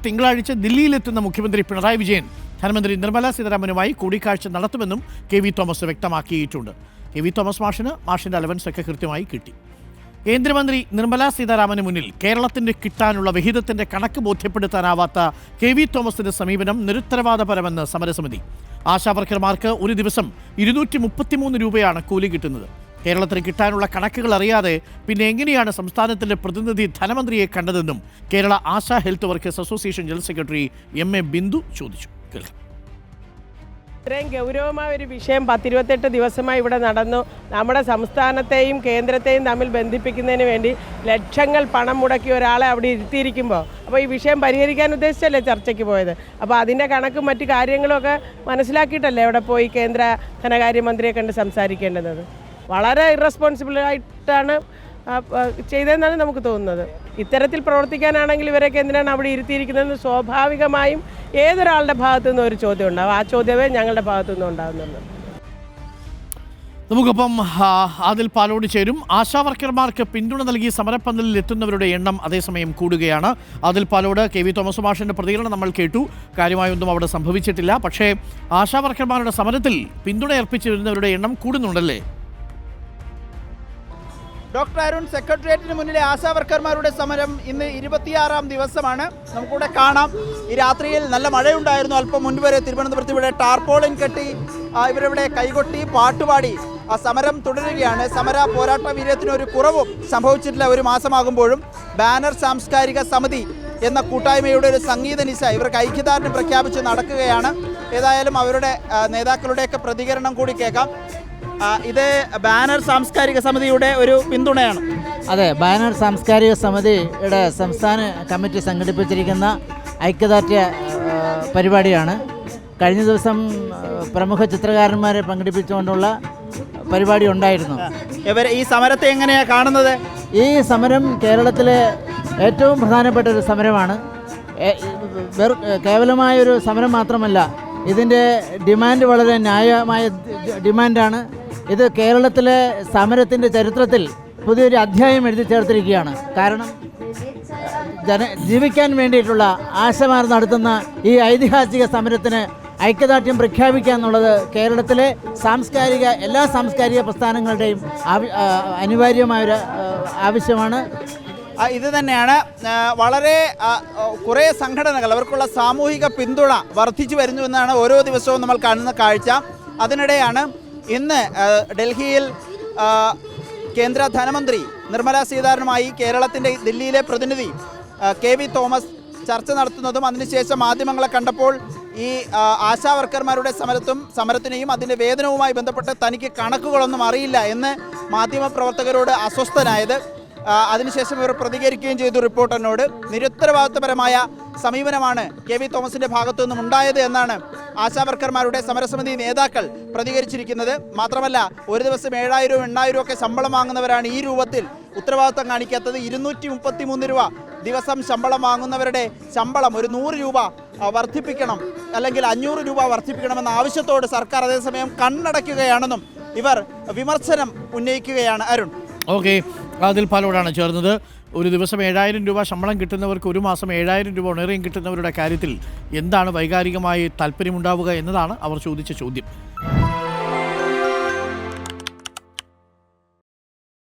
തിങ്കളാഴ്ച ദില്ലിയിലെത്തുന്ന മുഖ്യമന്ത്രി പിണറായി വിജയൻ ധനമന്ത്രി നിർമ്മല സീതാരാമനുമായി കൂടിക്കാഴ്ച നടത്തുമെന്നും കെ.വി. തോമസ് വ്യക്തമാക്കിയിട്ടുണ്ട്. കെ.വി. തോമസ് മാഷിന്റെ അലവൻസ് ഒക്കെ കൃത്യമായി കിട്ടി. കേന്ദ്രമന്ത്രി നിർമ്മല സീതാരാമന് മുന്നിൽ കേരളത്തിന് കിട്ടാനുള്ള വിഹിതത്തിന്റെ കണക്ക് ബോധ്യപ്പെടുത്താനാവാത്ത കെ.വി. തോമസിന്റെ സമീപനം നിരുത്തരവാദപരമെന്ന് സമരസമിതി. ആശാവർക്കർമാർക്ക് ഒരു ദിവസം 233 രൂപയാണ് കൂലി കിട്ടുന്നത്. കേരളത്തിന് കിട്ടാനുള്ള കണക്കുകൾ അറിയാതെ പിന്നെ എങ്ങനെയാണ് സംസ്ഥാനത്തിന്റെ പ്രതിനിധി ധനമന്ത്രിയെ കണ്ടതെന്നും Kerala ASHA health workers association general secretary M A. Bindu ചോദിച്ചു. ഇത്രയും ഗൗരവമായ ഒരു വിഷയം 10-28 ദിവസമായി ഇവിടെ നടന്നു. നമ്മുടെ സംസ്ഥാനത്തെയും കേന്ദ്രത്തെയും തമ്മിൽ ബന്ധിപ്പിക്കുന്നതിന് വേണ്ടി ലക്ഷങ്ങൾ പണം മുടക്കി ഒരാളെ അവിടെ ഇരുത്തിയിരിക്കുമ്പോൾ അപ്പോൾ ഈ വിഷയം പരിഹരിക്കാൻ ഉദ്ദേശിച്ചല്ലേ ചർച്ചയ്ക്ക് പോയത്. അപ്പോൾ അതിൻ്റെ കണക്കും മറ്റു കാര്യങ്ങളുമൊക്കെ മനസ്സിലാക്കിയിട്ടല്ലേ അവിടെ പോയി കേന്ദ്ര ധനകാര്യമന്ത്രിയെ കണ്ട് സംസാരിക്കേണ്ടത്. വളരെ ഇറസ്പോൺസിബിളായിട്ടാണ് ചെയ്തതെന്നാണ് നമുക്ക് തോന്നുന്നത്. ഇത്തരത്തിൽ പ്രവർത്തിക്കാനാണെങ്കിൽ ഇവരൊക്കെ എന്തിനാണ് അവിടെ ഇരുത്തിയിരിക്കുന്നതെന്ന് സ്വാഭാവികമായും ഏതൊരാളുടെ ഭാഗത്തു നിന്നും ഒരു ചോദ്യം ഉണ്ടാവും. ആ ചോദ്യമേ ഞങ്ങളുടെ ഭാഗത്തു നിന്നും ഉണ്ടാകുന്നുള്ളൂ. നമുക്കൊപ്പം ആദിൽ പാലോട് ചേരും. ആശാവർക്കർമാർക്ക് പിന്തുണ നൽകി സമരപ്പന്തലിൽ എത്തുന്നവരുടെ എണ്ണം അതേസമയം കൂടുകയാണ്. ആദിൽ പാലോട്, കെ.വി. തോമസ് മാഷിന്റെ പ്രതികരണം നമ്മൾ കേട്ടു. കാര്യമായൊന്നും അവിടെ സംഭവിച്ചിട്ടില്ല. പക്ഷേ ആശാവർക്കർമാരുടെ സമരത്തിൽ പിന്തുണ അർപ്പിച്ചു വരുന്നവരുടെ എണ്ണം കൂടുന്നുണ്ടല്ലേ? ഡോക്ടർ അരുൺ, സെക്രട്ടേറിയറ്റിന് മുന്നിലെ ആശാവർക്കർമാരുടെ സമരം ഇന്ന് 26ാം ദിവസമാണ്. നമുക്കിവിടെ കാണാം, ഈ രാത്രിയിൽ നല്ല മഴയുണ്ടായിരുന്നു. അല്പം മുൻപ് വരെ തിരുവനന്തപുരത്ത് ഇവിടെ ടാർപോളിൻ കെട്ടി ഇവരിവിടെ കൈകൊട്ടി പാട്ടുപാടി ആ സമരം തുടരുകയാണ്. സമര പോരാട്ട വീര്യത്തിന് ഒരു കുറവും സംഭവിച്ചിട്ടില്ല. ഒരു മാസമാകുമ്പോഴും ബാനർ സാംസ്കാരിക സമിതി എന്ന കൂട്ടായ്മയുടെ ഒരു സംഗീത നിശ ഇവർക്ക് ഐക്യദാർഢ്യം പ്രഖ്യാപിച്ച് നടക്കുകയാണ്. ഏതായാലും അവരുടെ നേതാക്കളുടെയൊക്കെ പ്രതികരണം കൂടി കേൾക്കാം. ഇത് ബാനർ സാംസ്കാരിക സമിതിയുടെ ഒരു പിന്തുണയാണ്. അതെ, ബാനർ സാംസ്കാരിക സമിതിയുടെ സംസ്ഥാന കമ്മിറ്റി സംഘടിപ്പിച്ചിരിക്കുന്ന ഐക്യദാർഢ്യ പരിപാടിയാണ്. കഴിഞ്ഞ ദിവസം പ്രമുഖ ചിത്രകാരന്മാരെ പങ്കെടുപ്പിച്ചുകൊണ്ടുള്ള പരിപാടി ഉണ്ടായിരുന്നു. ഇവർ ഈ സമരത്തെ എങ്ങനെയാണ് കാണുന്നത്? ഈ സമരം കേരളത്തിലെ ഏറ്റവും പ്രധാനപ്പെട്ട ഒരു സമരമാണ്. കേവലമായൊരു സമരം മാത്രമല്ല, ഇതിൻ്റെ ഡിമാൻഡ് വളരെ ന്യായമായ ഡിമാൻഡാണ്. ഇത് കേരളത്തിലെ സമരത്തിൻ്റെ ചരിത്രത്തിൽ പുതിയൊരു അധ്യായം എഴുതി ചേർത്തിരിക്കുകയാണ്. കാരണം ജീവിക്കാൻ വേണ്ടിയിട്ടുള്ള ആശമാർ നടത്തുന്ന ഈ ഐതിഹാസിക സമരത്തിന് ഐക്യദാർഢ്യം പ്രഖ്യാപിക്കുക എന്നുള്ളത് കേരളത്തിലെ എല്ലാ സാംസ്കാരിക പ്രസ്ഥാനങ്ങളുടെയും അനിവാര്യമായൊരു ആവശ്യമാണ്. ഇത് തന്നെയാണ് വളരെ കുറേ സംഘടനകൾ അവർക്കുള്ള സാമൂഹിക പിന്തുണ വർദ്ധിച്ചു വരുന്നു എന്നാണ് ഓരോ ദിവസവും നമ്മൾ കാണുന്ന കാഴ്ച. അതിനിടെയാണ് ഇന്ന് ഡൽഹിയിൽ കേന്ദ്ര ധനമന്ത്രി നിർമ്മല സീതാരാമനുമായി കേരളത്തിൻ്റെ ദില്ലിയിലെ പ്രതിനിധി കെ.വി. തോമസ് ചർച്ച നടത്തുന്നതും അതിനുശേഷം മാധ്യമങ്ങളെ കണ്ടപ്പോൾ ഈ ആശാവർക്കർമാരുടെ സമരത്തിനെയും അതിൻ്റെ വേതനവുമായി ബന്ധപ്പെട്ട് തനിക്ക് കണക്കുകളൊന്നും അറിയില്ല എന്ന് മാധ്യമപ്രവർത്തകരോട് അസ്വസ്ഥനായത്. അതിനുശേഷം ഇവർ പ്രതികരിക്കുകയും ചെയ്തു. റിപ്പോർട്ടറിനോട് നിരുത്തരവാദിത്വപരമായ സമീപനമാണ് കെ.വി. തോമസിന്റെ ഭാഗത്തു നിന്നും ഉണ്ടായത് എന്നാണ് ആശാവർക്കർമാരുടെ സമരസമിതി നേതാക്കൾ പ്രതികരിച്ചിരിക്കുന്നത്. മാത്രമല്ല, ഒരു ദിവസം 7,000 8,000 ഒക്കെ ശമ്പളം വാങ്ങുന്നവരാണ് ഈ രൂപത്തിൽ ഉത്തരവാദിത്വം കാണിക്കാത്തത്. 233 രൂപ ദിവസം ശമ്പളം വാങ്ങുന്നവരുടെ ശമ്പളം ഒരു 100 രൂപ വർദ്ധിപ്പിക്കണം, അല്ലെങ്കിൽ 500 രൂപ വർദ്ധിപ്പിക്കണമെന്ന ആവശ്യത്തോട് സർക്കാർ അതേസമയം കണ്ണടയ്ക്കുകയാണെന്നും ഇവർ വിമർശനം ഉന്നയിക്കുകയാണ്. അരുൺ, ഓക്കെ, ആദിൽ പാലോടാണ് ചേർന്നത്. ഒരു ദിവസം 7,000 രൂപ ശമ്പളം കിട്ടുന്നവർക്ക് ഒരു മാസം 7,000 രൂപ ഓണറേറിയം കിട്ടുന്നവരുടെ കാര്യത്തിൽ എന്താണ് വൈകാരികമായി താല്പര്യമുണ്ടാവുക എന്നതാണ് അവർ ചോദിച്ച ചോദ്യം.